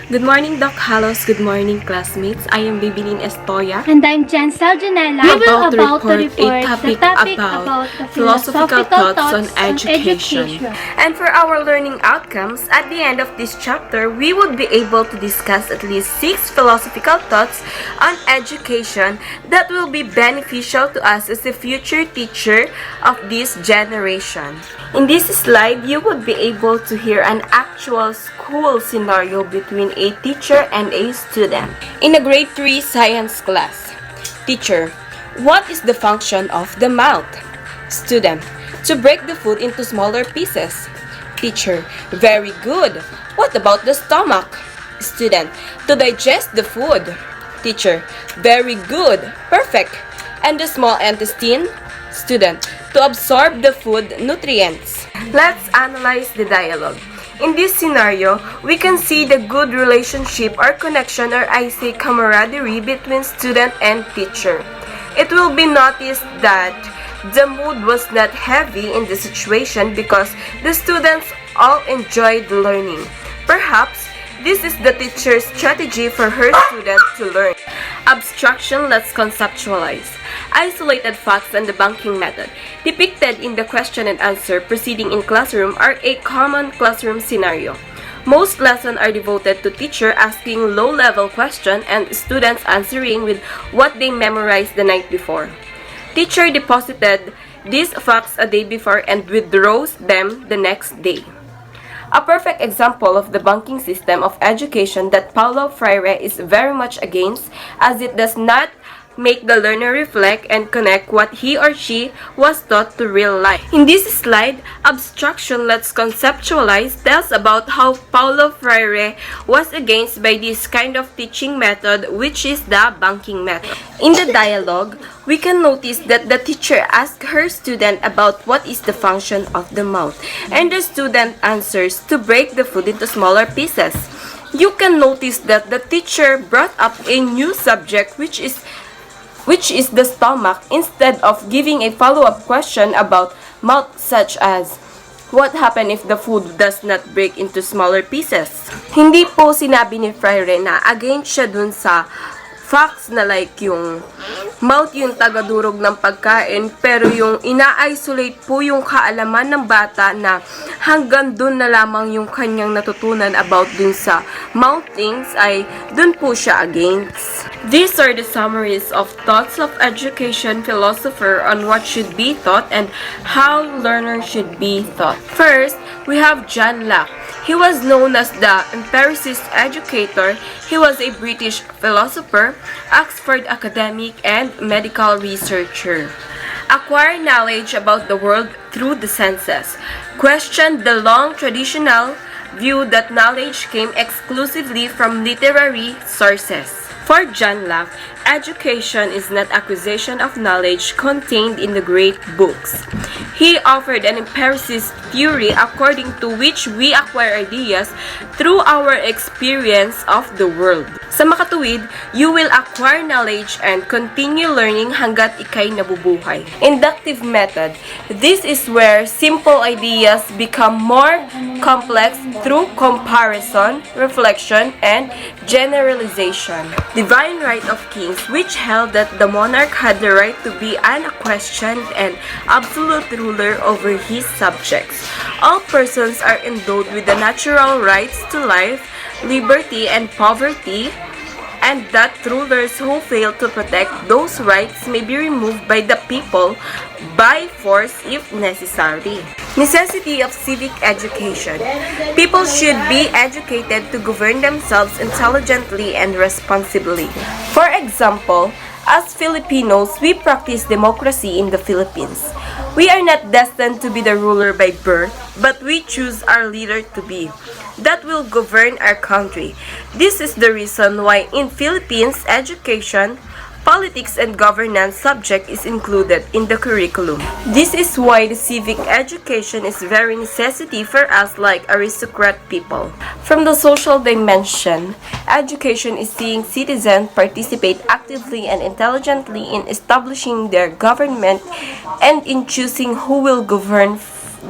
Good morning, Doc Halos. Good morning, classmates. I am Babylin Estoya. And I'm Chancel Janela. We will About to about to report report a the topic topic about about the philosophical thoughts on education. education. And for our learning outcomes, at the end of this chapter, we would be able to discuss at least 6 philosophical thoughts on education that will be beneficial to us as a future teacher of this generation. In this slide, you would be able to hear an actual school scenario between a teacher and a student. In a grade 3 science class, teacher, what is the function of the mouth? Student, to break the food into smaller pieces. Teacher, very good. What about the stomach? Student, to digest the food. Teacher, very good. Perfect. And the small intestine? Student, to absorb the food nutrients. Let's analyze the dialogue. In this scenario, we can see the good relationship or connection, or I say camaraderie, between student and teacher. It will be noticed that the mood was not heavy in the situation because the students all enjoyed learning. Perhaps this is the teacher's strategy for her students to learn. Abstraction, let's conceptualize. Isolated facts and debunking method, depicted in the question and answer proceeding in classroom, are a common classroom scenario. Most lessons are devoted to teacher asking low-level questions and students answering with what they memorized the night before. Teacher deposited these facts a day before and withdraws them the next day. A perfect example of the bunking system of education that Paulo Freire is very much against, as it does not make the learner reflect and connect what he or she was taught to real life. In this slide, Abstraction, let's conceptualize, tells about how Paulo Freire was against by this kind of teaching method, which is the bunking method. In the dialogue, we can notice that the teacher asked her student about what is the function of the mouth, and the student answers to break the food into smaller pieces. You can notice that the teacher brought up a new subject, which is the stomach, instead of giving a follow-up question about mouth, such as, what happens if the food does not break into smaller pieces? Hindi po sinabi ni Freire na against siya dun sa facts na like yung mouth yung tagadurog ng pagkain, pero yung ina-isolate po yung kaalaman ng bata na hanggang dun na lamang yung kanyang natutunan about dun sa mouth things, ay dun po siya against. These are the summaries of thoughts of education philosopher on what should be taught and how learners should be taught. First, we have John Locke. He was known as the empiricist educator. He was a British philosopher, Oxford academic, and medical researcher. Acquire knowledge about the world through the senses. Questioned the long traditional view that knowledge came exclusively from literary sources. For John Locke, education is not acquisition of knowledge contained in the great books. He offered an empiricist theory according to which we acquire ideas through our experience of the world. Sa makatuwid, you will acquire knowledge and continue learning hanggat ikay nabubuhay. Inductive method. This is where simple ideas become more complex through comparison, reflection, and generalization. Divine right of kings, which held that the monarch had the right to be unquestioned and absolute ruler over his subjects. All persons are endowed with the natural rights to life, liberty, and poverty, and that rulers who fail to protect those rights may be removed by the people by force if necessary. Necessity of civic education. People should be educated to govern themselves intelligently and responsibly. For example, as Filipinos, we practice democracy in the Philippines. We are not destined to be the ruler by birth, but we choose our leader to be. That will govern our country. This is the reason why in Philippines education, politics and governance subject is included in the curriculum. This is why the civic education is very necessity for us like aristocrat people. From the social dimension, education is seeing citizens participate actively and intelligently in establishing their government and in choosing who will govern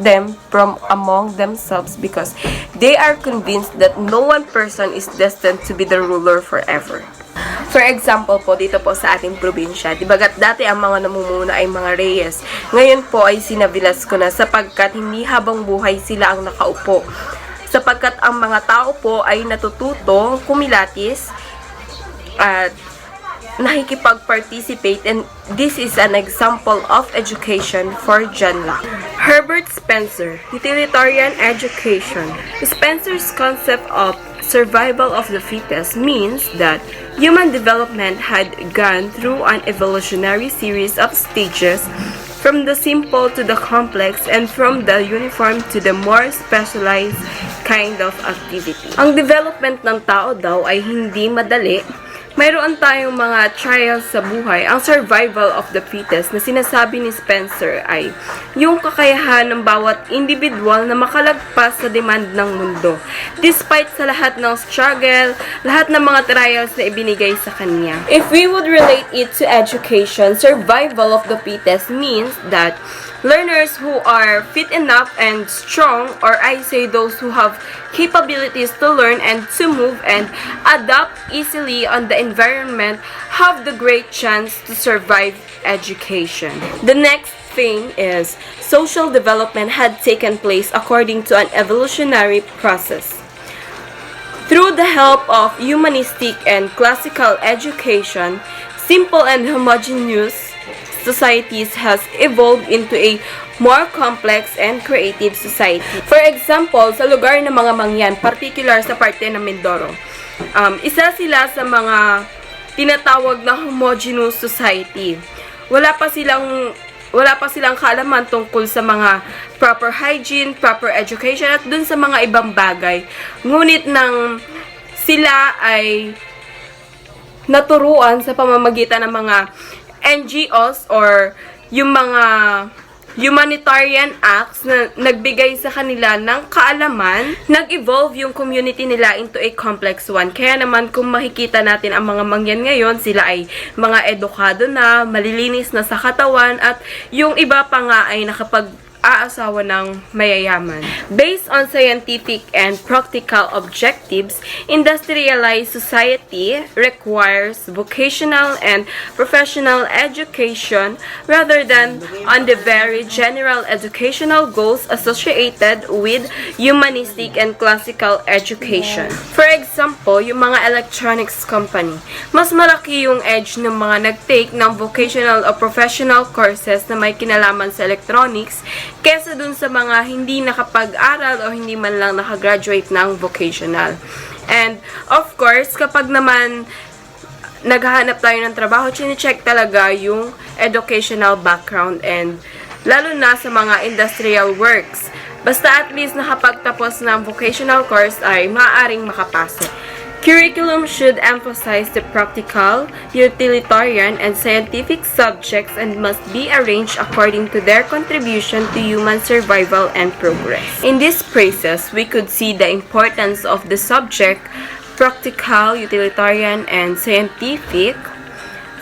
them from among themselves because they are convinced that no one person is destined to be the ruler forever. For example po, dito po sa ating probinsya, dibagat dati ang mga namumuna ay mga reyes, ngayon po ay sina Velasco na sapagkat hindi habang buhay sila ang nakaupo. Sapagkat ang mga tao po ay natututo, kumilatis, at nakikipag-participate, and this is an example of education for John Locke. Herbert Spencer, Utilitarian Education. Spencer's concept of survival of the fittest means that human development had gone through an evolutionary series of stages from the simple to the complex and from the uniform to the more specialized kind of activity. Ang development ng tao daw ay hindi madali. Mayroon tayong mga trials sa buhay. Ang survival of the fittest na sinasabi ni Spencer ay yung kakayahan ng bawat individual na makalagpas sa demand ng mundo. Despite sa lahat ng struggle, lahat ng mga trials na ibinigay sa kanya. If we would relate it to education, survival of the fittest means that learners who are fit enough and strong, or I say those who have capabilities to learn and to move and adapt easily on the environment, have the great chance to survive education. The next thing is social development had taken place according to an evolutionary process. Through the help of humanistic and classical education, simple and homogeneous societies has evolved into a more complex and creative society. For example, sa lugar ng mga Mangyan, particular sa parte ng Mindoro, isa sila sa mga tinatawag na homogeneous society. Wala pa silang kaalaman tungkol sa mga proper hygiene, proper education, at dun sa mga ibang bagay. Ngunit nang sila ay naturuan sa pamamagitan ng mga NGOs or yung mga humanitarian acts na nagbigay sa kanila ng kaalaman, nag-evolve yung community nila into a complex one. Kaya naman kung makikita natin ang mga Mangyan ngayon, sila ay mga edukado na, malilinis na sa katawan, at yung iba pa nga ay aasawa ng mayayaman. Based on scientific and practical objectives, industrialized society requires vocational and professional education rather than on the very general educational goals associated with humanistic and classical education. For example, yung mga electronics company, mas malaki yung edge ng mga nag-take ng vocational or professional courses na may kinalaman sa electronics kesa dun sa mga hindi nakapag-aral o hindi man lang nakagraduate ng vocational. And, of course, kapag naman naghahanap tayo ng trabaho, chine-check talaga yung educational background, and lalo na sa mga industrial works. Basta at least nakapagtapos ng vocational course ay maaaring makapasok. Curriculum should emphasize the practical, utilitarian, and scientific subjects and must be arranged according to their contribution to human survival and progress. In this process, we could see the importance of the subject, practical, utilitarian, and scientific.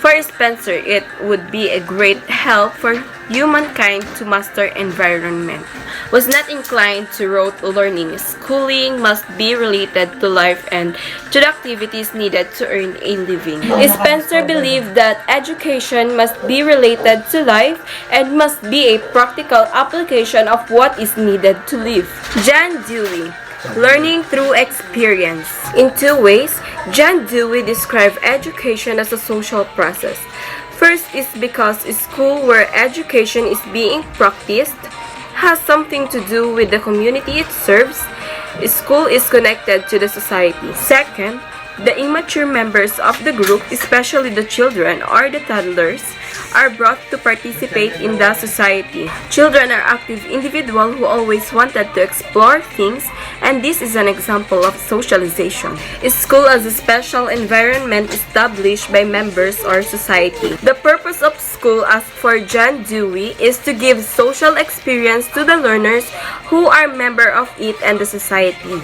For Spencer, it would be a great help for humankind to master environment. Was not inclined to rote learning. Schooling must be related to life and to the activities needed to earn a living. Spencer believed that education must be related to life and must be a practical application of what is needed to live. John Dewey, learning through experience. In two ways, John Dewey described education as a social process. First is because school where education is being practiced has something to do with the community it serves. School is connected to the society. Second, the immature members of the group, especially the children or the toddlers, are brought to participate in the society. Children are active individuals who always wanted to explore things, and this is an example of socialization. School as a special environment established by members or society. The purpose of school, as for John Dewey, is to give social experience to the learners who are member of it and the society.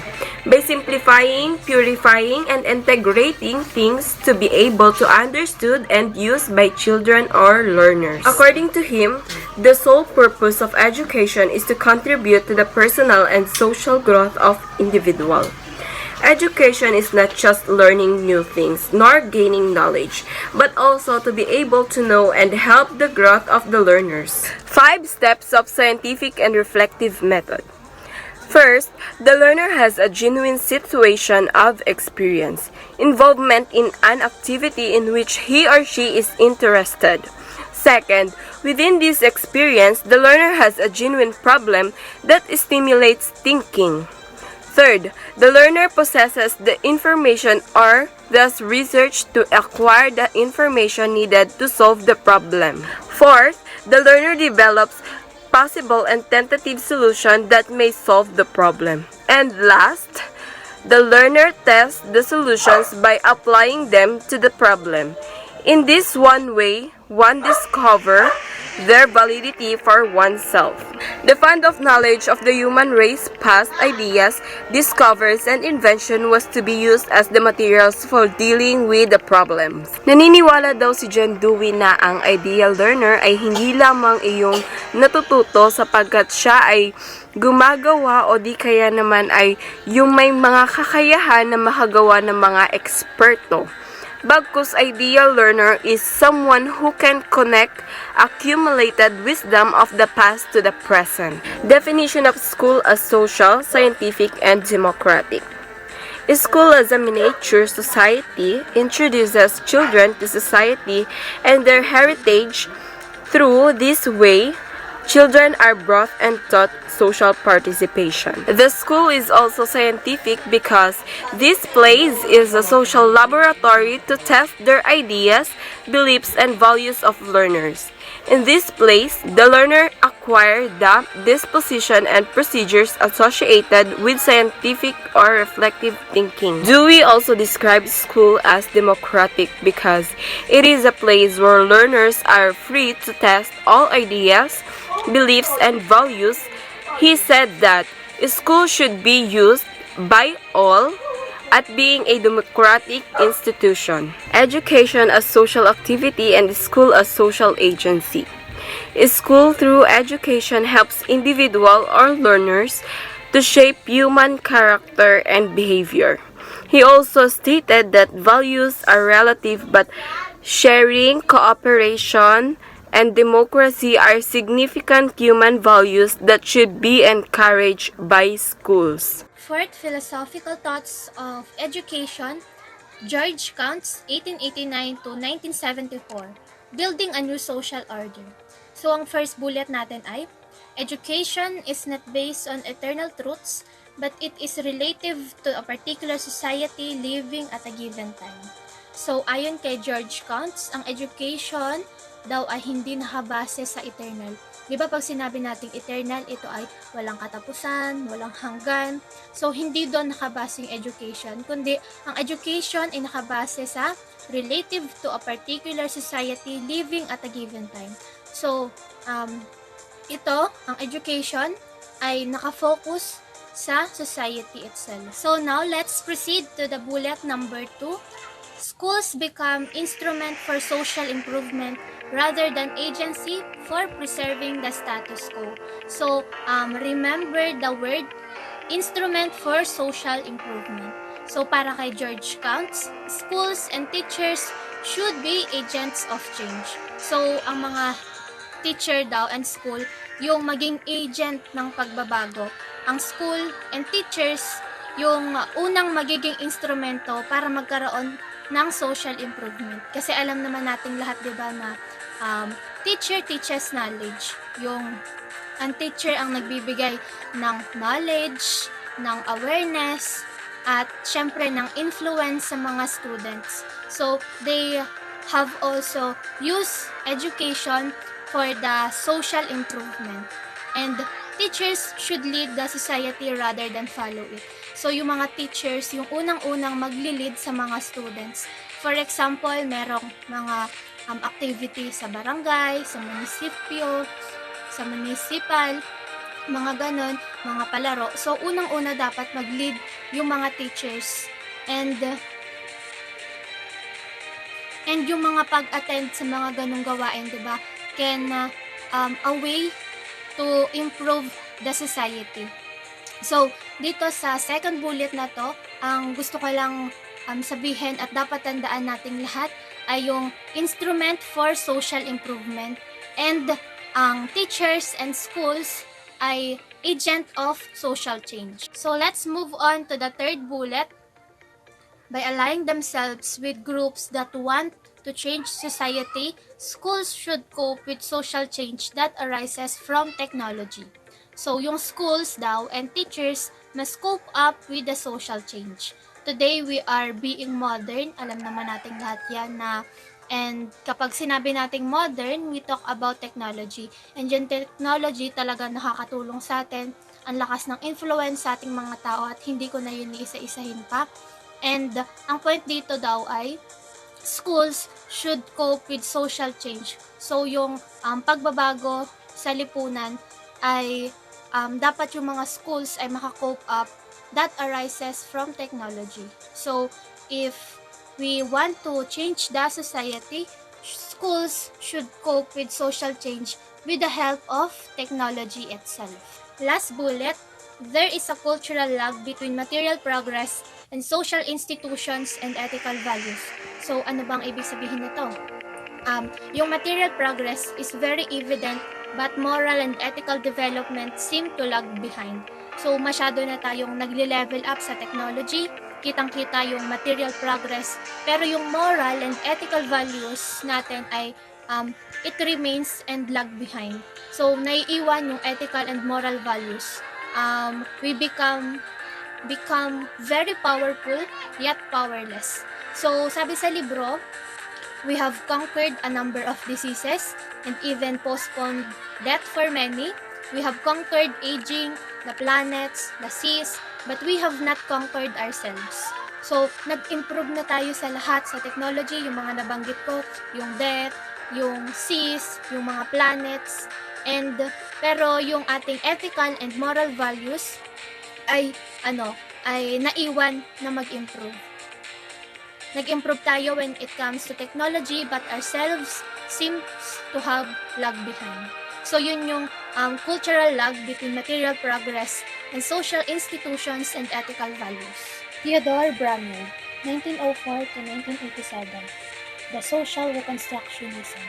by simplifying, purifying, and integrating things to be able to understood and used by children or learners. According to him, the sole purpose of education is to contribute to the personal and social growth of individual. Education is not just learning new things nor gaining knowledge, but also to be able to know and help the growth of the learners. 5 steps of scientific and reflective method. First, the learner has a genuine situation of experience, involvement in an activity in which he or she is interested. Second, within this experience, the learner has a genuine problem that stimulates thinking. Third, the learner possesses the information or does research to acquire the information needed to solve the problem. Fourth, the learner develops possible and tentative solution that may solve the problem. And last, the learner tests the solutions by applying them to the problem. In this one way, one discover their validity for oneself. The fund of knowledge of the human race, past ideas, discoveries, and invention was to be used as the materials for dealing with the problems. Naniniwala daw si John Dewey na ang ideal learner ay hindi lamang iyong natututo sapagkat siya ay gumagawa o di kaya naman ay yung may mga kakayahan na makagawa ng mga eksperto. Bagkus ideal learner is someone who can connect accumulated wisdom of the past to the present. Definition of school as social, scientific, and democratic. School as a miniature society introduces children to society and their heritage. Through this way, children are brought and taught social participation. The school is also scientific because this place is a social laboratory to test their ideas, beliefs, and values of learners. In this place, the learner acquire the disposition and procedures associated with scientific or reflective thinking. Dewey also describes school as democratic because it is a place where learners are free to test all ideas, beliefs, and values. He said that school should be used by all at being a democratic institution. Education as social activity and school as social agency. School through education helps individual or learners to shape human character and behavior. He also stated that values are relative but sharing, cooperation, and democracy are significant human values that should be encouraged by schools. Fourth, philosophical thoughts of education. George Counts, 1889 to 1974. Building a new social order. So, ang first bullet natin ay, education is not based on eternal truths, but it is relative to a particular society living at a given time. So, ayon kay George Counts, ang education daw ay hindi nakabase sa eternal. Di ba pag sinabi nating eternal, ito ay walang katapusan, walang hanggan. So, hindi doon nakabase yung education, kundi ang education ay nakabase sa relative to a particular society living at a given time. So, ito, ang education ay nakafocus sa society itself. So, now, let's proceed to the bullet number 2. Schools become instrument for social improvement rather than agency for preserving the status quo. So, remember the word instrument for social improvement. So, para kay George Counts, schools and teachers should be agents of change. So, ang mga teacher daw and school, yung maging agent ng pagbabago. Ang school and teachers, yung unang magiging instrumento para magkaroon ng social improvement. Kasi alam naman natin lahat, di ba, na teacher teaches knowledge. Ang teacher ang nagbibigay ng knowledge, ng awareness, at syempre ng influence sa mga students. So, they have also used education for the social improvement. And teachers should lead the society rather than follow it. So, yung mga teachers, yung unang-unang magli-lead sa mga students. For example, merong mga activity sa barangay, sa munisipyo, sa municipal, mga ganon, mga palaro. So, unang-una dapat mag-lead yung mga teachers and yung mga pag-attend sa mga ganong gawain, diba, can a way to improve the society. So, dito sa second bullet na to, ang gusto ko lang sabihin at dapat tandaan nating lahat ay yung instrument for social improvement, and ang teachers and schools ay agent of social change. So, let's move on to the third bullet. By aligning themselves with groups that want to change society, schools should cope with social change that arises from technology. So, yung schools daw and teachers must cope up with the social change. Today, we are being modern. Alam naman natin lahat yan na, and kapag sinabi nating modern, we talk about technology. And yung technology talaga nakakatulong sa atin. Ang lakas ng influence sa ating mga tao at hindi ko na yun iisa-isahin pa. And ang point dito daw ay schools should cope with social change. So yung pagbabago sa lipunan ay dapat yung mga schools ay makakope up that arises from technology. So if we want to change the society, schools should cope with social change with the help of technology itself. Last bullet, there is a cultural lag between material progress and social institutions and ethical values. So, ano bang ibig sabihin nito? Yung material progress is very evident, but moral and ethical development seem to lag behind. So, masyado na tayong nagle-level up sa technology, kitang-kita yung material progress, pero yung moral and ethical values natin ay it remains and lag behind. So, naiiwan yung ethical and moral values. We become very powerful yet powerless. So, sabi sa libro, we have conquered a number of diseases and even postponed death for many. We have conquered aging, the planets, the seas, but we have not conquered ourselves. So, nag-improve na tayo sa lahat sa technology, yung mga nabanggit ko, yung death, yung seas, yung mga planets, and pero yung ating ethical and moral values ay naiwan na mag-improve. Nag-improve tayo when it comes to technology, but ourselves seems to have lag behind. So yun yung cultural lag between material progress and social institutions and ethical values. Theodore Bramwell, 1904 to 1987. The Social Reconstructionism.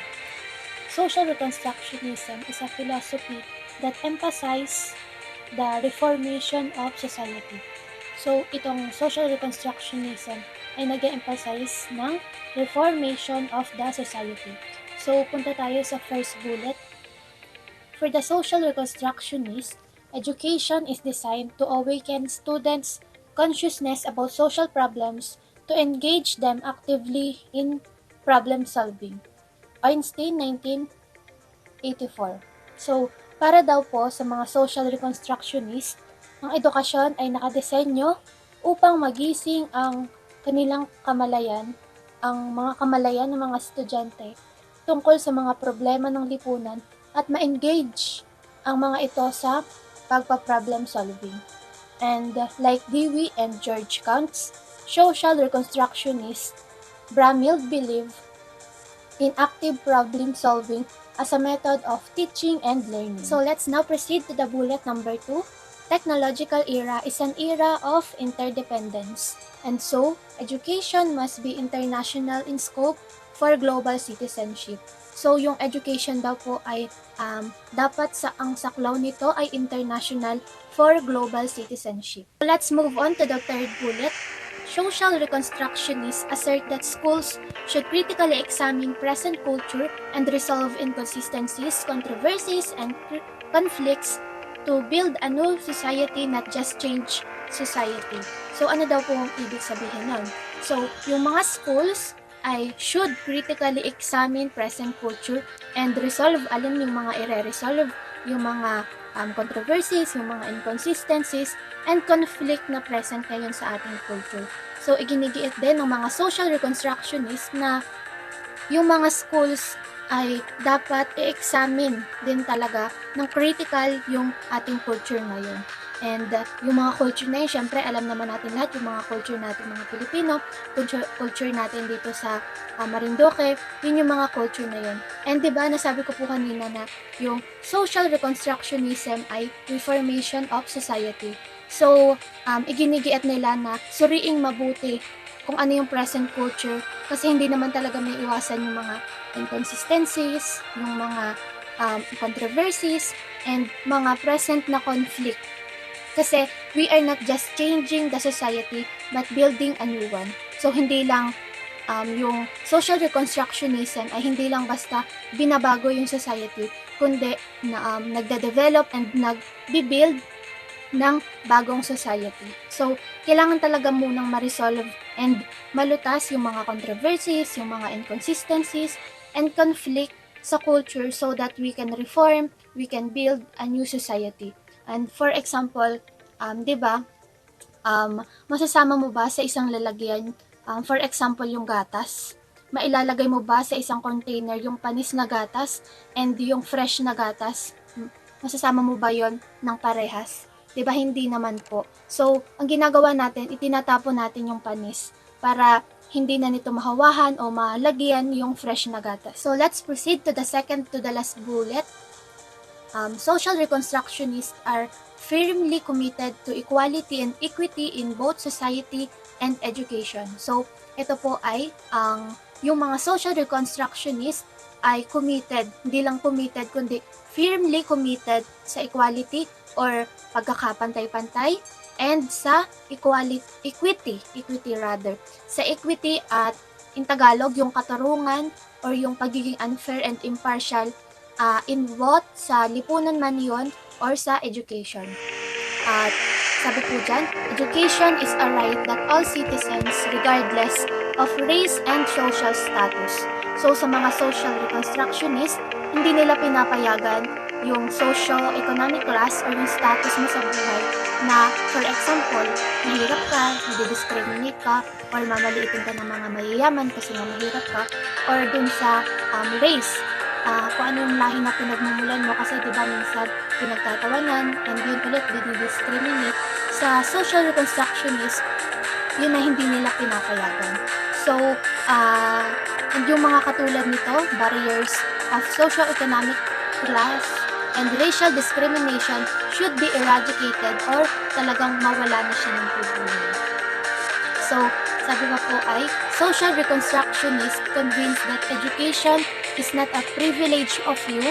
Social Reconstructionism is a philosophy that emphasizes the reformation of society. So, itong social reconstructionism ay nag-emphasize ng reformation of the society. So, punta tayo sa first bullet. For the social reconstructionist, education is designed to awaken students' consciousness about social problems, to engage them actively in problem solving. Einstein, 1984. So, para daw po sa mga social reconstructionist, ang edukasyon ay nakadesenyo upang magising ang kanilang kamalayan, ang mga kamalayan ng mga estudyante tungkol sa mga problema ng lipunan at ma-engage ang mga ito sa pagpa-problem solving. And like Dewey and George Counts, social reconstructionists, Bramwell believe in active problem solving as a method of teaching and learning. So let's now proceed to the bullet number 2. Technological era is an era of interdependence, and so education must be international in scope for global citizenship. So yung education daw po ay dapat ang saklaw nito ay international for global citizenship. Let's move on to the third bullet. Social reconstructionists assert that schools should critically examine present culture and resolve inconsistencies, controversies, and conflicts to build a new society, not just change society. So, ano daw po ang ibig sabihin nun? So, yung mga schools ay should critically examine present culture and resolve, alam yung mga i-resolve, yung mga controversies, yung mga inconsistencies, and conflict na present ngayon sa ating culture. So, iginigiit din ng mga social reconstructionists na yung mga schools ay dapat i-examine din talaga ng critical yung ating culture ngayon. And yung mga culture na yun, syempre alam naman natin lahat yung mga culture natin mga Pilipino, culture natin dito sa Marinduque, yun yung mga culture na yun. And diba, nasabi ko po kanina na yung social reconstructionism ay reformation of society. So, iginigiit nila na suriing mabuti kung ano yung present culture kasi hindi naman talaga may iwasan yung mga inconsistencies, yung mga controversies, and mga present na conflict. Kasi we are not just changing the society but building a new one. So hindi lang yung social reconstructionism ay hindi lang basta binabago yung society, kundi na, nagde-develop and nag-build ng bagong society. So, kailangan talaga munang ma-resolve and malutas yung mga controversies, yung mga inconsistencies, and conflict sa culture so that we can reform, we can build a new society. And for example, di ba, masasama mo ba sa isang lalagyan, for example, yung gatas? Mailalagay mo ba sa isang container yung panis na gatas and yung fresh na gatas? Masasama mo ba yon ng parehas? Diba hindi naman po. So, ang ginagawa natin, itinatapon natin yung panis para hindi na nito mahawahan o malagyan yung fresh na gatas. So, let's proceed to the second to the last bullet. Social reconstructionists are firmly committed to equality and equity in both society and education. So, ito po ay yung mga social reconstructionists ay committed, hindi lang committed, kundi firmly committed sa equality or pagkakapantay-pantay and sa equity rather. Sa equity at in Tagalog, yung katarungan or yung pagiging unfair and impartial in both sa lipunan man yon or sa education. At sabi po dyan, education is a right that all citizens regardless of race and social status. So sa mga social reconstructionist, hindi nila pinapayagan yung socio-economic class or yung status mo sa buhay na, for example, mahirap ka, nadi-discriminate ka, or mamaliitin ka ng mga mayayaman kasi nga mahirap ka, or dun sa race, kung ano yung lahi na pinagmumulan mo kasi diba minsan pinagtatawanan and yun ulit didi-discriminate sa social reconstructionist, yun na hindi nila pinapayagan. So, and yung mga katulad nito, barriers of socio-economic class and racial discrimination should be eradicated or talagang mawala na siya ng tubulan. So, sabi pa po ay, social reconstructionists convinced that education is not a privilege of you,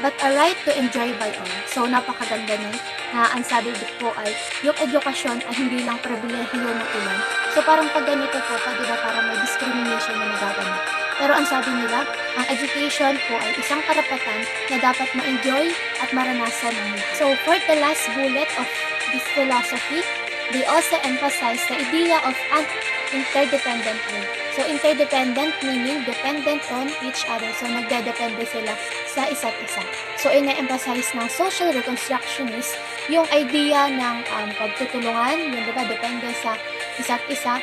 but a right to enjoy by all. So, napakaganda nun na ang sabi po ay, yung edukasyon ay hindi lang pribilehiyo ng ilan. So, parang pag ganito po, diba, parang may discrimination na nagaganap. Pero ang sabi nila, ang education po ay isang karapatan na dapat ma-enjoy at maranasan ng lahat. So, for the last bullet of this philosophy, they also emphasize the idea of an interdependent world. So, interdependent meaning dependent on each other. So, nagdedepende sila sa isa't isa. So, ina-emphasize ng social reconstructionist yung idea ng pagtutulungan, yung diba, depende sa isa't isa,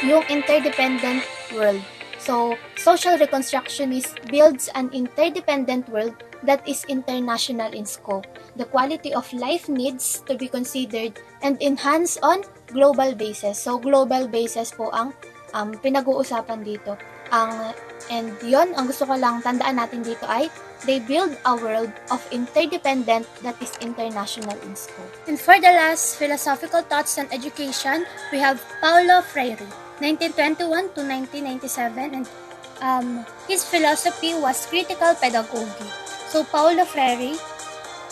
yung interdependent world. So, social reconstructionist builds an interdependent world that is international in scope. The quality of life needs to be considered and enhanced on global basis. So, global basis po ang pinag-uusapan dito. And yon, ang gusto ko lang tandaan natin dito ay, they build a world of interdependent that is international in scope. And for the last philosophical thoughts on education, we have Paulo Freire, 1921 to 1997, and his philosophy was critical pedagogy. So Paulo Freire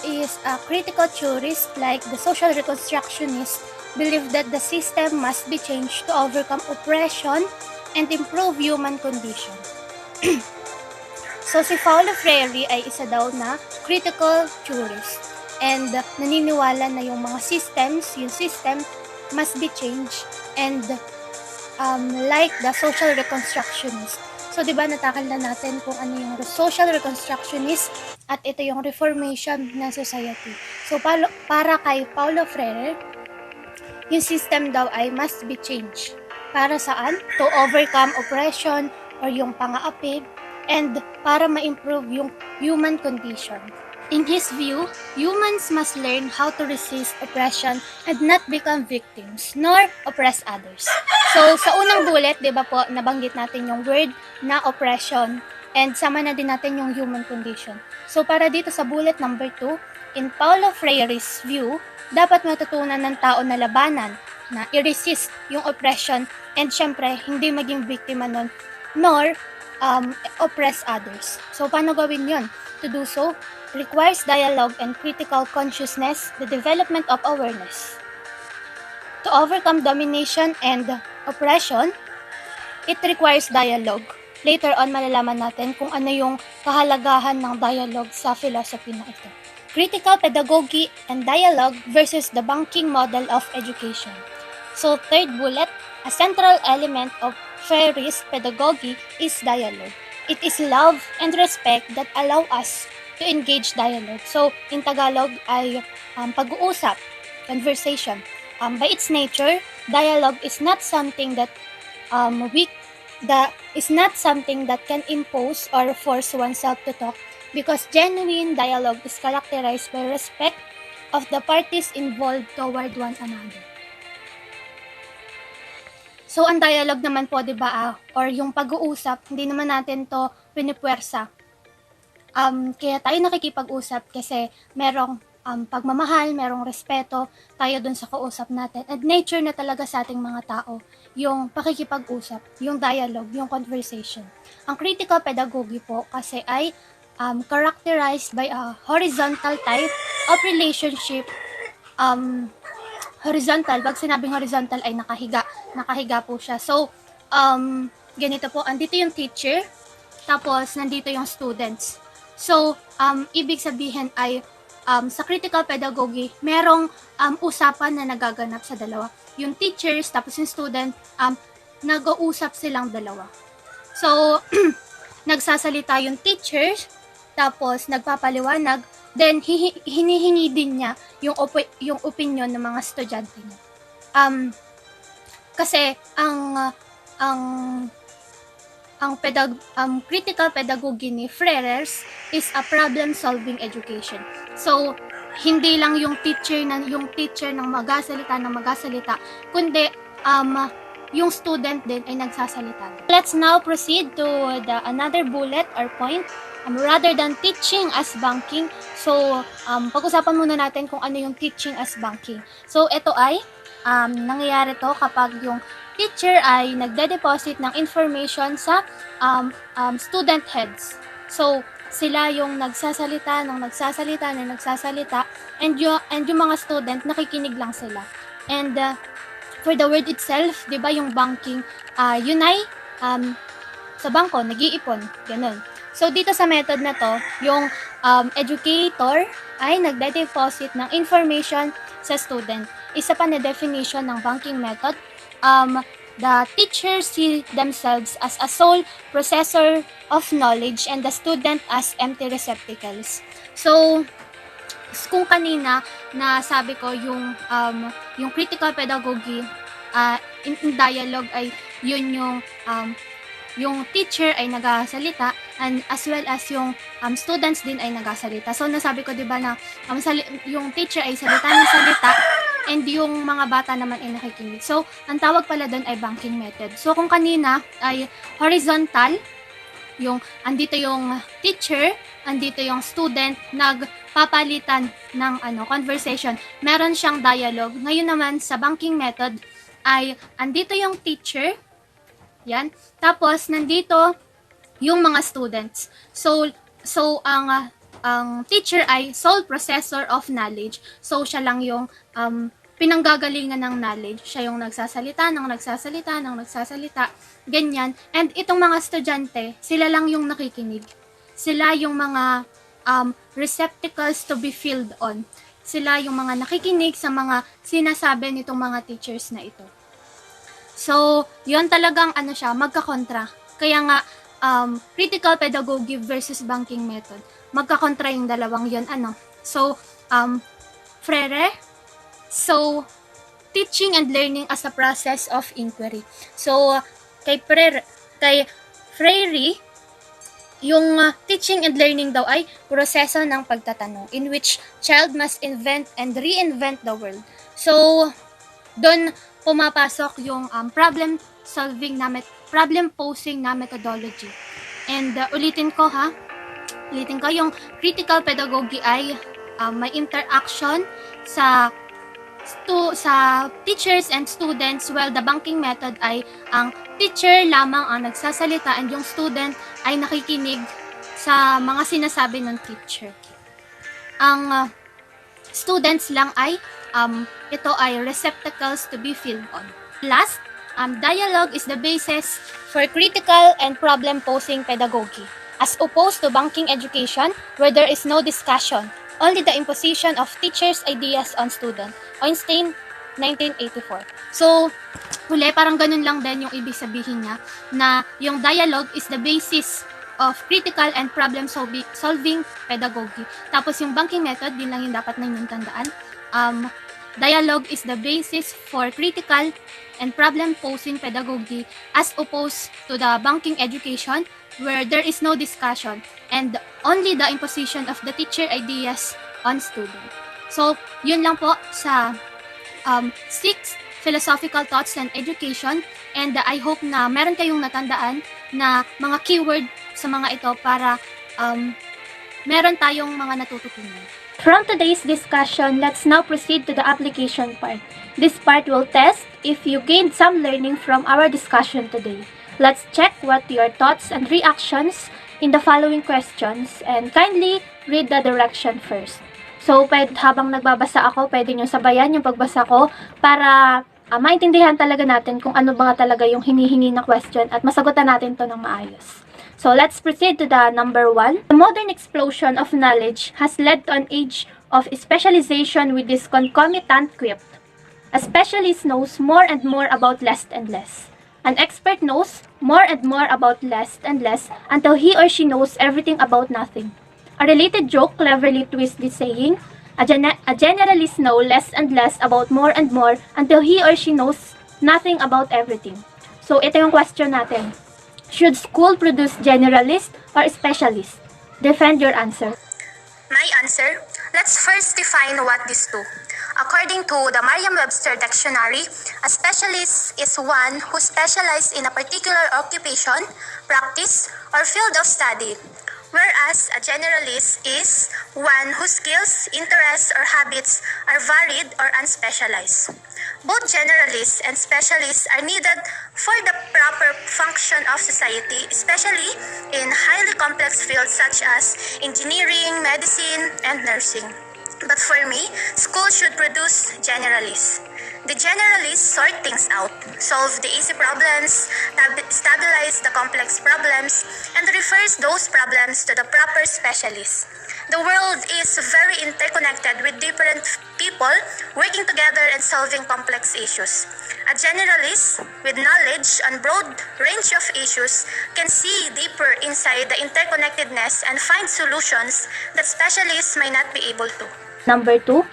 is a critical theorist like the social reconstructionist, believed that the system must be changed to overcome oppression and improve human condition. So si Paulo Freire ay isa daw na critical theorist and naniniwala na yung mga systems, yung system must be changed and like the social reconstructionist. So, di ba natakal na natin kung ano yung social reconstructionist at ito yung reformation ng society. So, para kay Paulo Freire, yung system daw ay must be changed. Para saan? To overcome oppression or yung pang-aapi and para ma-improve yung human condition. In his view, humans must learn how to resist oppression and not become victims, nor oppress others. So, sa unang bullet, di ba po, nabanggit natin yung word na oppression, and sama na din natin yung human condition. So, para dito sa bullet number 2, in Paulo Freire's view, dapat matutunan ng tao na labanan, na i-resist yung oppression, and syempre, hindi maging biktima nun, nor oppress others. So, paano gawin yun? To do so, requires dialogue and critical consciousness, the development of awareness. To overcome domination and oppression, it requires dialogue. Later on, malalaman natin kung ano yung kahalagahan ng dialogue sa philosophy na ito. Critical pedagogy and dialogue versus the banking model of education. So, third bullet, a central element of Freire's pedagogy is dialogue. It is love and respect that allow us to engage dialogue. So, in Tagalog ay pag-uusap, conversation. By its nature, dialogue is not something that is not something that can impose or force oneself to talk, because genuine dialogue is characterized by respect of the parties involved toward one another. So, ang dialogue naman po, di ba, or yung pag-uusap, hindi naman natin to pinipuwersa. Kaya tayo nakikipag-usap kasi merong pagmamahal, merong respeto tayo dun sa kausap natin. And nature na talaga sa ating mga tao, yung pakikipag-usap, yung dialogue, yung conversation. Ang critical pedagogy po kasi ay characterized by a horizontal type of relationship. Horizontal, pag sinabing horizontal ay nakahiga po siya. So, ganito po, andito yung teacher, tapos nandito yung students. So, ibig sabihin ay sa critical pedagogy, merong usapan na nagaganap sa dalawa. Yung teachers, tapos yung student, nag-uusap silang dalawa. So, nagsasalita yung teachers, tapos nagpapaliwanag, then hinihingi din niya yung opinion ng mga estudyante niya. Kasi ang critical pedagogy ni Freire's is a problem-solving education. So, hindi lang yung teacher ng magasalita, kundi yung student din ay nagsasalita. Let's now proceed to another bullet or point. Rather than teaching as banking, so pag-usapan muna natin kung ano yung teaching as banking. So, ito ay nangyayari to kapag yung teacher ay nagde-deposit ng information sa student heads. So, sila yung nagsasalita, and yung mga student, nakikinig lang sila. And for the word itself, di ba yung banking, yun ay sa bangko, nag-iipon, ganun. So, dito sa method na to, yung educator ay nagde-deposit ng information sa student. Isa pa na definition ng banking method, the teachers see themselves as a sole processor of knowledge and the student as empty receptacles. So, kung kanina na sabi ko yung critical pedagogy in dialogue ay yun yung teacher ay nagasalita and as well as yung students din ay nagasalita. So nasabi ko 'di ba na yung teacher ay salita ng salita and yung mga bata naman ay nakikinig. So ang tawag pala doon ay banking method. So kung kanina ay horizontal, yung andito yung teacher, andito yung student, nagpapalitan ng conversation. Meron siyang dialogue. Ngayon naman sa banking method ay andito yung teacher, yan. Tapos nandito yung mga students. So ang teacher ay sole processor of knowledge. So siya lang yung pinanggagalingan ng knowledge. Siya yung nagsasalita, ganyan. And itong mga estudyante, sila lang yung nakikinig. Sila yung mga receptacles to be filled on. Sila yung mga nakikinig sa mga sinasabi nitong mga teachers na ito. So, yun talagang magkakontra. Kaya nga, critical pedagogy versus banking method. Magkakontra yung dalawang yun. So, Freire, so, teaching and learning as a process of inquiry. So, kay Freire, Yung teaching and learning daw ay proseso ng pagtatanong in which child must invent and reinvent the world. So, doon pumapasok yung problem posing na methodology. And ulitin ko, yung critical pedagogy ay may interaction sa teachers and students, while the banking method ay ang teacher lamang ang nagsasalita and yung student ay nakikinig sa mga sinasabi ng teacher. Ang students lang ay ito ay receptacles to be filled on. Last, dialogue is the basis for critical and problem-posing pedagogy, as opposed to banking education where there is no discussion, only the imposition of teachers' ideas on student. Einstein, 1984. So, parang ganun lang din yung ibig sabihin niya na yung dialogue is the basis of critical and problem solving pedagogy. Tapos yung banking method, din lang yung dapat na yung tandaan. Dialogue is the basis for critical and problem posing pedagogy as opposed to the banking education where there is no discussion and only the imposition of the teacher ideas on student. So, yun lang po sa 6 philosophical thoughts on education, and I hope na meron kayong natandaan na mga keyword sa mga ito para meron tayong mga natututunan. From today's discussion, let's now proceed to the application part. This part will test if you gained some learning from our discussion today. Let's check what your thoughts and reactions in the following questions, and kindly read the direction first. So, habang nagbabasa ako, pwede nyo sabayan yung pagbasa ko para maintindihan talaga natin kung ano ba talaga yung hinihingi na question at masagutan natin to ng maayos. So, let's proceed to the number 1. The modern explosion of knowledge has led to an age of specialization with this concomitant quip. A specialist knows more and more about less and less. An expert knows more and more about less and less until he or she knows everything about nothing. A related joke cleverly twists this saying, a generalist knows less and less about more and more until he or she knows nothing about everything. So, ito yung question natin. Should school produce generalist or specialist? Defend your answer. My answer? Let's first define what these two. According to the Merriam-Webster Dictionary, a specialist is one who specializes in a particular occupation, practice, or field of study, whereas a generalist is one whose skills, interests, or habits are varied or unspecialized. Both generalists and specialists are needed for the proper function of society, especially in highly complex fields such as engineering, medicine, and nursing. But for me, school should produce generalists. The generalists sort things out, solve the easy problems, stabilize the complex problems, and refers those problems to the proper specialists. The world is very interconnected with different people working together and solving complex issues. A generalist with knowledge on broad range of issues can see deeper inside the interconnectedness and find solutions that specialists may not be able to. Number 2,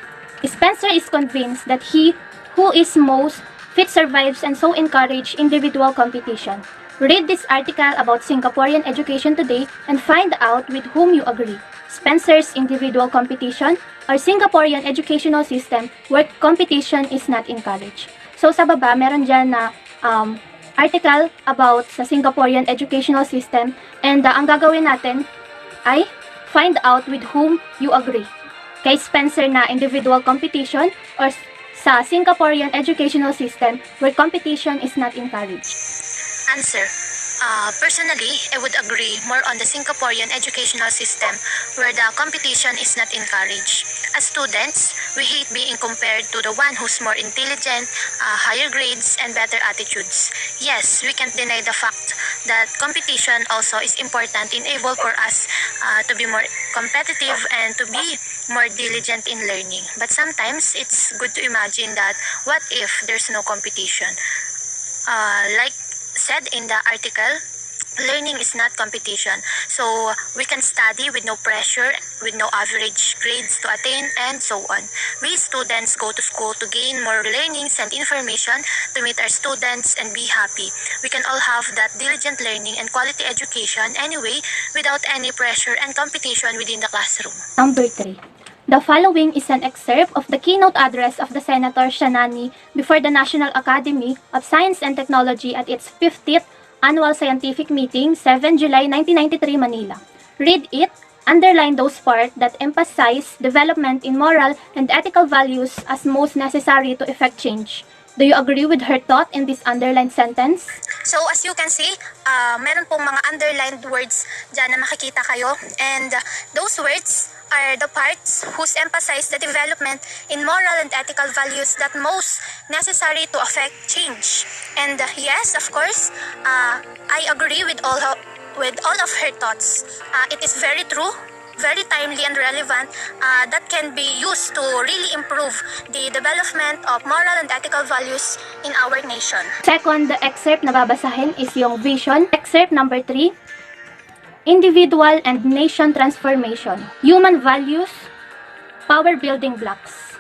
Spencer is convinced that he who is most fit survives and so encourage individual competition. Read this article about Singaporean education today and find out with whom you agree. Spencer's individual competition or Singaporean educational system where competition is not encouraged. So sa baba, meron dyan na article about sa Singaporean educational system, and ang gagawin natin ay find out with whom you agree. Kay Spencer na individual competition or sa Singaporean educational system where competition is not encouraged. Answer. Personally, I would agree more on the Singaporean educational system where the competition is not encouraged. As students, we hate being compared to the one who's more intelligent, higher grades, and better attitudes. Yes, we can't deny the fact that competition also is important in able for us to be more competitive and to be more diligent in learning. But sometimes, it's good to imagine that what if there's no competition? Like said in the article, Learning is not competition, so we can study with no pressure, with no average grades to attain, and so on. We students go to school to gain more learnings and information to meet our students and be happy. We can all have that diligent learning and quality education anyway without any pressure and competition within the classroom. Number 3. The following is an excerpt of the keynote address of the Senator Shanani before the National Academy of Science and Technology at its 50th Annual Scientific Meeting, 7 July 1993, Manila. Read it, underline those parts that emphasize development in moral and ethical values as most necessary to effect change. Do you agree with her thought in this underlined sentence? So as you can see, meron pong mga underlined words dyan na makikita kayo, and those words are the parts whose emphasize the development in moral and ethical values that most necessary to affect change. And yes, of course, I agree with all of her thoughts. It is very true, very timely and relevant, that can be used to really improve the development of moral and ethical values in our nation. Second, the excerpt na babasahin is yung vision. Excerpt number 3, individual and nation transformation. Human values, power building blocks.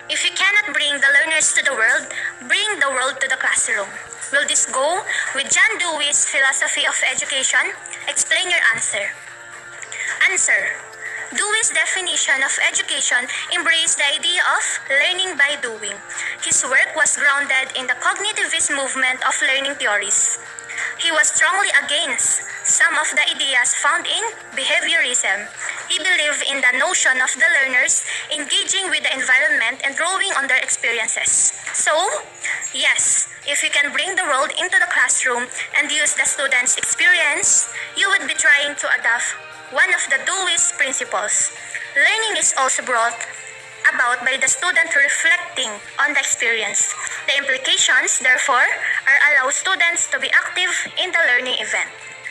If you cannot bring the learners to the world, bring the world to the classroom. Will this go with John Dewey's philosophy of education? Explain your answer. Answer. Dewey's definition of education embraced the idea of learning by doing. His work was grounded in the cognitivist movement of learning theories. He was strongly against some of the ideas found in behaviorism. He believed in the notion of the learners engaging with the environment and drawing on their experiences. So, yes, if you can bring the world into the classroom and use the students' experience, you would be trying to adopt one of the Dewey's principles. Learning is also brought about by the student reflecting on the experience. The implications, therefore, are allow students to be active in the learning event.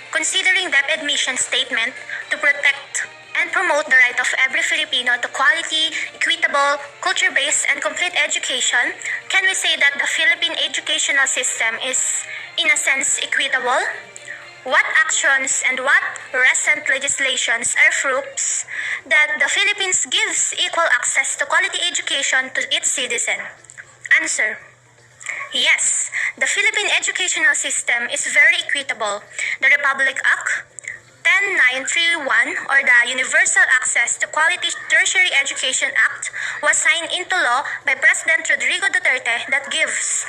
Considering that admission statement to protect and promote the right of every Filipino to quality, equitable, culture-based, and complete education, can we say that the Philippine educational system is, in a sense, equitable? What actions and what recent legislations are proofs that the Philippines gives equal access to quality education to its citizen? Answer. Yes, the Philippine educational system is very equitable. The Republic Act 10931, or the Universal Access to Quality Tertiary Education Act, was signed into law by President Rodrigo Duterte that gives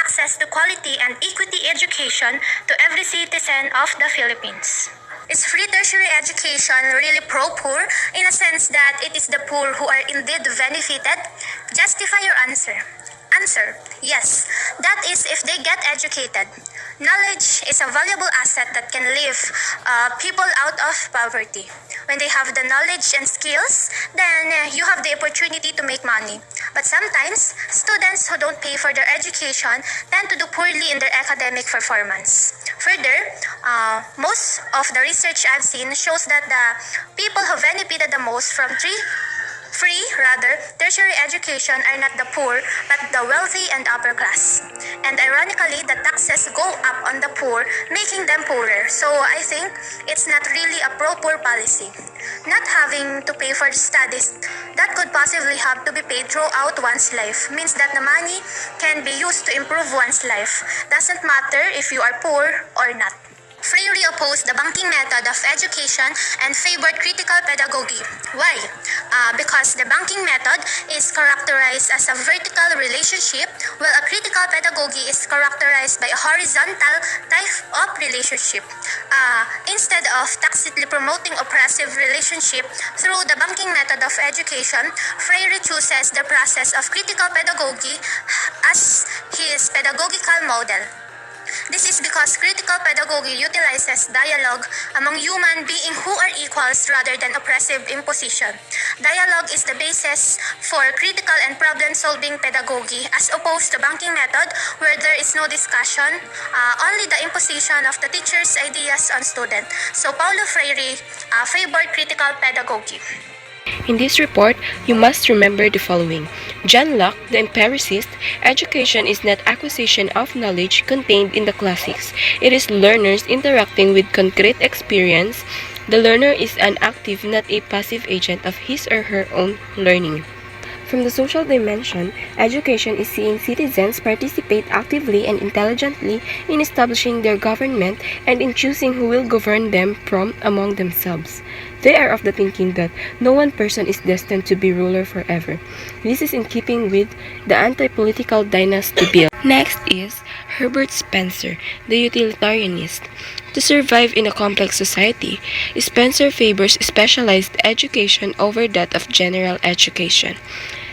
access to quality and equity education to every citizen of the Philippines. Is free tertiary education really pro-poor in a sense that it is the poor who are indeed benefited? Justify your answer. Answer. Yes, that is if they get educated. Knowledge is a valuable asset that can lift people out of poverty. When they have the knowledge and skills, then you have the opportunity to make money. But sometimes, students who don't pay for their education tend to do poorly in their academic performance. Further, most of the research I've seen shows that the people who benefited the most from tertiary education are not the poor, but the wealthy and upper class. And ironically, the taxes go up on the poor, making them poorer. So I think it's not really a pro-poor policy. Not having to pay for studies that could possibly have to be paid throughout one's life means that the money can be used to improve one's life. Doesn't matter if you are poor or not. Freire opposed the banking method of education and favored critical pedagogy. Why? Because the banking method is characterized as a vertical relationship, while a critical pedagogy is characterized by a horizontal type of relationship. Instead of tacitly promoting oppressive relationship through the banking method of education, Freire chooses the process of critical pedagogy as his pedagogical model. This is because critical pedagogy utilizes dialogue among human beings who are equals rather than oppressive imposition. Dialogue is the basis for critical and problem-solving pedagogy as opposed to banking method where there is no discussion, only the imposition of the teacher's ideas on student. So Paulo Freire favored critical pedagogy. In this report, you must remember the following. John Locke, the empiricist, education is not acquisition of knowledge contained in the classics. It is learners interacting with concrete experience. The learner is an active, not a passive agent of his or her own learning. From the social dimension, education is seeing citizens participate actively and intelligently in establishing their government and in choosing who will govern them from among themselves. They are of the thinking that no one person is destined to be ruler forever. This is in keeping with the anti-political dynasty bill. Next is Herbert Spencer, the utilitarianist. To survive in a complex society, Spencer favors specialized education over that of general education.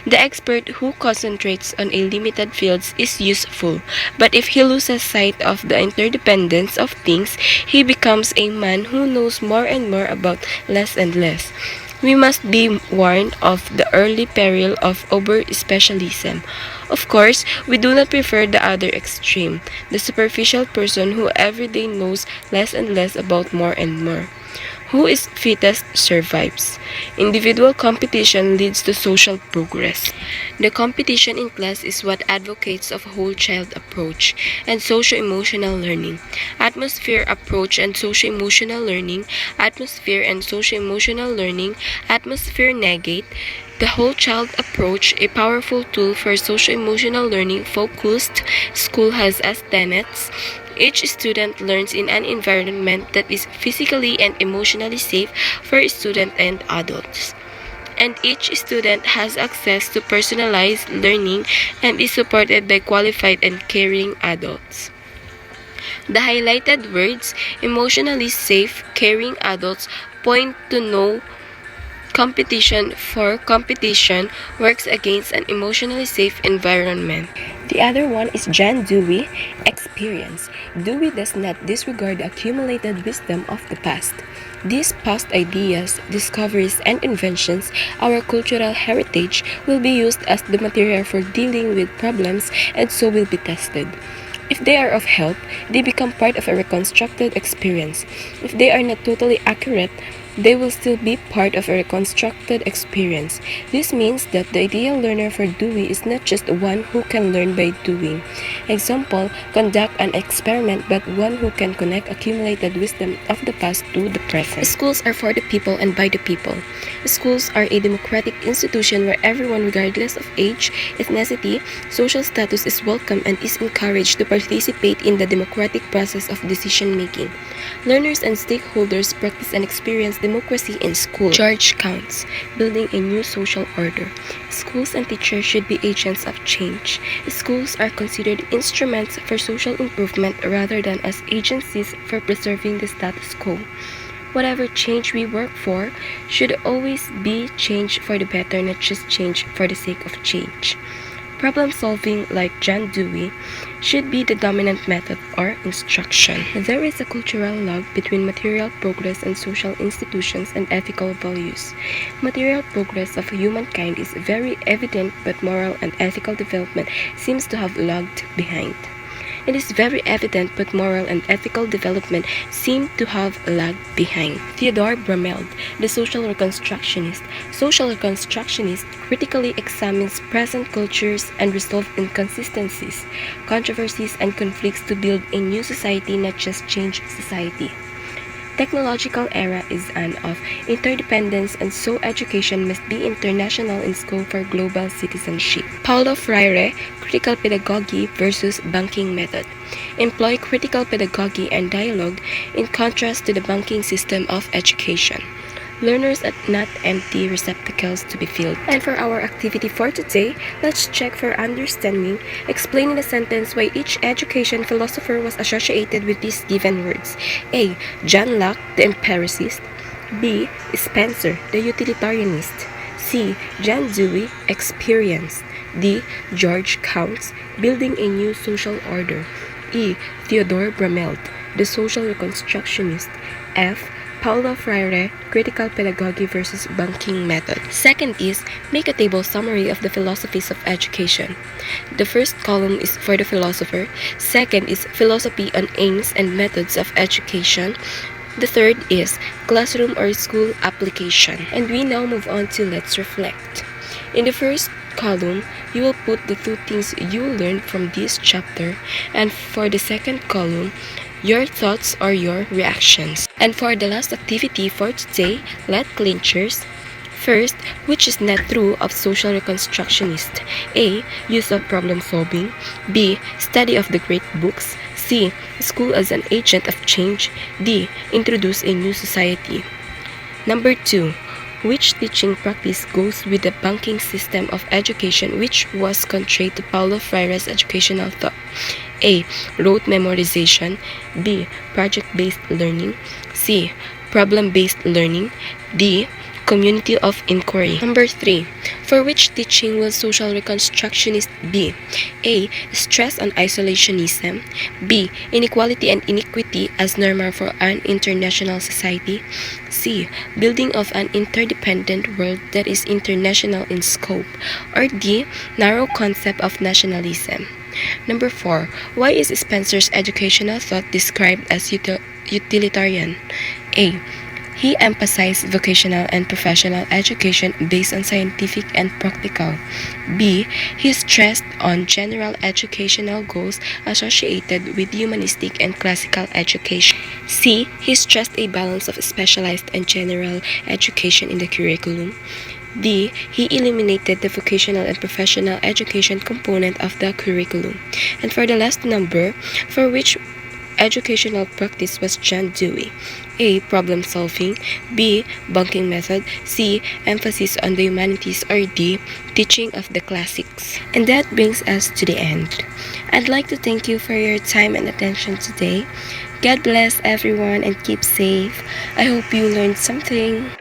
The expert who concentrates on a limited field is useful, but if he loses sight of the interdependence of things, he becomes a man who knows more and more about less and less. We must be warned of the early peril of over-specialism. Of course, we do not prefer the other extreme, the superficial person who every day knows less and less about more and more. Who is fittest survives. Individual competition leads to social progress. The competition in class is what advocates of whole child approach and socio-emotional learning. Atmosphere approach and socio-emotional learning, atmosphere and socio-emotional learning, atmosphere negate, the whole child approach, a powerful tool for socio-emotional learning focused school has as tenets. Each student learns in an environment that is physically and emotionally safe for students and adults. And each student has access to personalized learning and is supported by qualified and caring adults. The highlighted words, emotionally safe, caring adults, point to no competition for competition works against an emotionally safe environment. The other one is John Dewey, experience. Dewey does not disregard the accumulated wisdom of the past. These past ideas, discoveries, and inventions, our cultural heritage, will be used as the material for dealing with problems and so will be tested. If they are of help, they become part of a reconstructed experience. If they are not totally accurate, they will still be part of a reconstructed experience. This means that the ideal learner for Dewey is not just one who can learn by doing. Example, conduct an experiment, but one who can connect accumulated wisdom of the past to the present. Schools are for the people and by the people. Schools are a democratic institution where everyone, regardless of age, ethnicity, social status, is welcome and is encouraged to participate in the democratic process of decision making. Learners and stakeholders practice and experience democracy in school. George Counts, building a new social order. Schools and teachers should be agents of change. Schools are considered instruments for social improvement rather than as agencies for preserving the status quo. Whatever change we work for should always be change for the better, not just change for the sake of change. Problem solving, like John Dewey, should be the dominant method or instruction. There is a cultural lag between material progress and social institutions and ethical values. Material progress of humankind is very evident, but moral and ethical development seems to have lagged behind. It is very evident, but moral and ethical development seem to have lagged behind. Theodore Brameld, the social reconstructionist. Social reconstructionist critically examines present cultures and resolve inconsistencies, controversies, and conflicts to build a new society, not just change society. Technological era is an of interdependence, and so education must be international in scope for global citizenship. Paulo Freire, critical pedagogy versus banking method. Employ critical pedagogy and dialogue in contrast to the banking system of education. Learners are not empty receptacles to be filled. And for our activity for today, let's check for understanding, explain in a sentence why each education philosopher was associated with these given words. A. John Locke, the empiricist. B. Spencer, the utilitarianist. C. John Dewey, experience. D. George Counts, building a new social order. E. Theodore Brameld, the social reconstructionist. F. Paulo Freire, critical pedagogy versus banking method. Second is, make a table summary of the philosophies of education. The first column is for the philosopher. Second is philosophy on aims and methods of education. The third is classroom or school application. And we now move on to let's reflect. In the first column, you will put the two things you learned from this chapter, and for the second column, your thoughts or your reactions. And for the last activity for today, let clinchers. First, which is not true of social reconstructionist? A. Use of problem solving. B. Study of the great books. C. School as an agent of change. D. Introduce a new society. Number 2. Which teaching practice goes with the banking system of education which was contrary to Paulo Freire's educational thought? A. Rote memorization. B. Project-based learning. C. Problem-based learning. D. Community of inquiry. Number 3. For which teaching will social reconstructionist be? A. Stress on isolationism. B. Inequality and iniquity as normal for an international society. C. Building of an interdependent world that is international in scope. Or D. Narrow concept of nationalism. Number 4. Why is Spencer's educational thought described as utilitarian? A. He emphasized vocational and professional education based on scientific and practical. B. He stressed on general educational goals associated with humanistic and classical education. C. He stressed a balance of specialized and general education in the curriculum. D. He eliminated the vocational and professional education component of the curriculum. And for the last number, for which educational practice was John Dewey? A. Problem solving. B. Bunking method. C. Emphasis on the humanities. Or D. Teaching of the classics. And that brings us to the end. I'd like to thank you for your time and attention today. God bless everyone and keep safe. I hope you learned something.